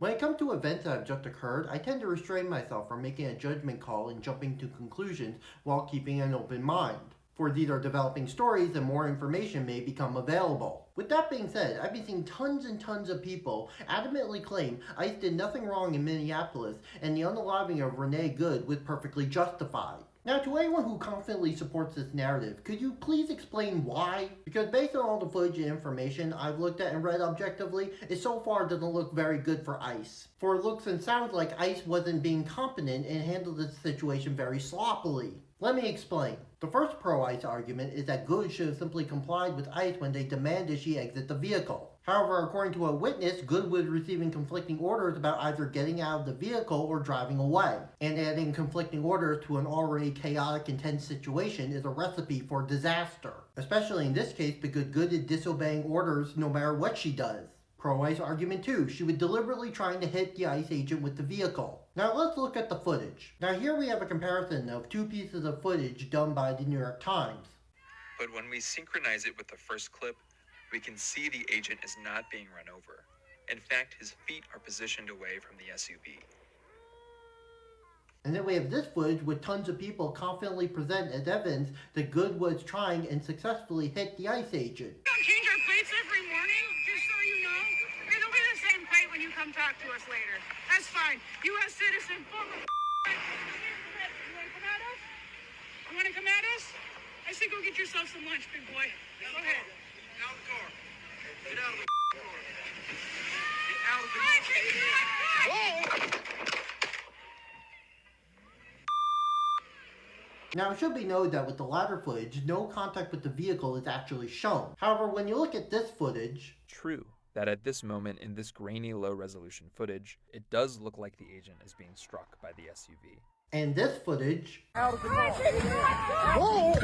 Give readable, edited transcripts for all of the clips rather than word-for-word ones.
When it comes to events that have just occurred, I tend to restrain myself from making a judgment call and jumping to conclusions while keeping an open mind. For these are developing stories and more information may become available. With that being said, I've been seeing tons and tons of people adamantly claim ICE did nothing wrong in Minneapolis and the unaliving of Renee Good was perfectly justified. Now, to anyone who confidently supports this narrative, could you please explain why? Because based on all the footage and information I've looked at and read objectively, it so far doesn't look very good for ICE. For it looks and sounds like ICE wasn't being competent and handled the situation very sloppily. Let me explain. The first pro-ICE argument is that Good should have simply complied with ICE when they demanded she exit the vehicle. However, according to a witness, Good was receiving conflicting orders about either getting out of the vehicle or driving away. And adding conflicting orders to an already chaotic and tense situation is a recipe for disaster. Especially in this case because Good is disobeying orders no matter what she does. Pro-ICE argument 2, she was deliberately trying to hit the ICE agent with the vehicle. Now let's look at the footage. Now here we have a comparison of two pieces of footage done by the New York Times. But when we synchronize it with the first clip, we can see the agent is not being run over. In fact, his feet are positioned away from the SUV. And then we have this footage with tons of people confidently present as evidence that Good was trying and successfully hit the ICE agent. We don't change our plates every morning, just so you know. It'll be the same plate when you come talk to us later. That's fine. U.S. citizen, full of You want to come at us? You want to come at us? I say go get yourself some lunch, big boy. Go ahead. Out of the car. Get out of the car. Get out of the car. Whoa! Now it should be noted that with the latter footage, no contact with the vehicle is actually shown. However, when you look at this footage, True that at this moment in this grainy low-resolution footage, it does look like the agent is being struck by the SUV. and this footage, Out of the car. Whoa!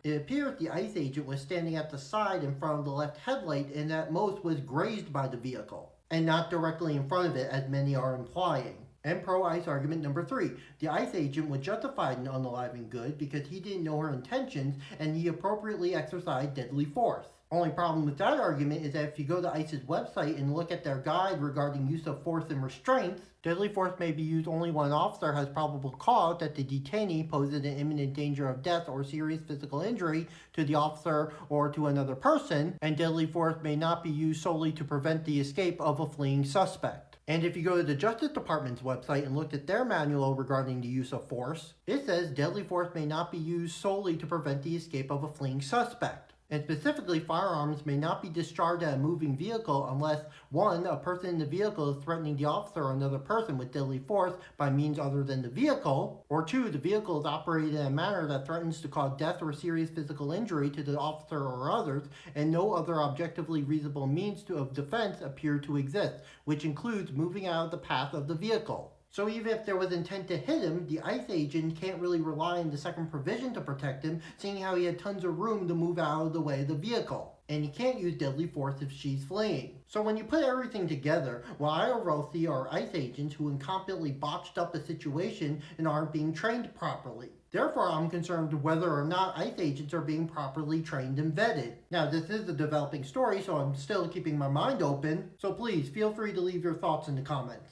it appears the ICE agent was standing at the side in front of the left headlight and at most was grazed by the vehicle, and not directly in front of it as many are implying. And pro-ICE argument number 3, the ICE agent was justified in unaliving Good because he didn't know her intentions and he appropriately exercised deadly force. Only problem with that argument is that if you go to ICE's website and look at their guide regarding use of force and restraints, deadly force may be used only when an officer has probable cause that the detainee poses an imminent danger of death or serious physical injury to the officer or to another person, and deadly force may not be used solely to prevent the escape of a fleeing suspect. And if you go to the Justice Department's website and look at their manual regarding the use of force, it says deadly force may not be used solely to prevent the escape of a fleeing suspect. And specifically, firearms may not be discharged at a moving vehicle unless 1. A person in the vehicle is threatening the officer or another person with deadly force by means other than the vehicle, or 2. The vehicle is operated in a manner that threatens to cause death or serious physical injury to the officer or others, and no other objectively reasonable means of defense appear to exist, which includes moving out of the path of the vehicle. So even if there was intent to hit him, the ICE agent can't really rely on the second provision to protect him, seeing how he had tons of room to move out of the way of the vehicle. And he can't use deadly force if she's fleeing. So when you put everything together, what I overall see are ICE agents who incompetently botched up a situation and aren't being trained properly. Therefore, I'm concerned whether or not ICE agents are being properly trained and vetted. Now, this is a developing story, so I'm still keeping my mind open, so please feel free to leave your thoughts in the comments.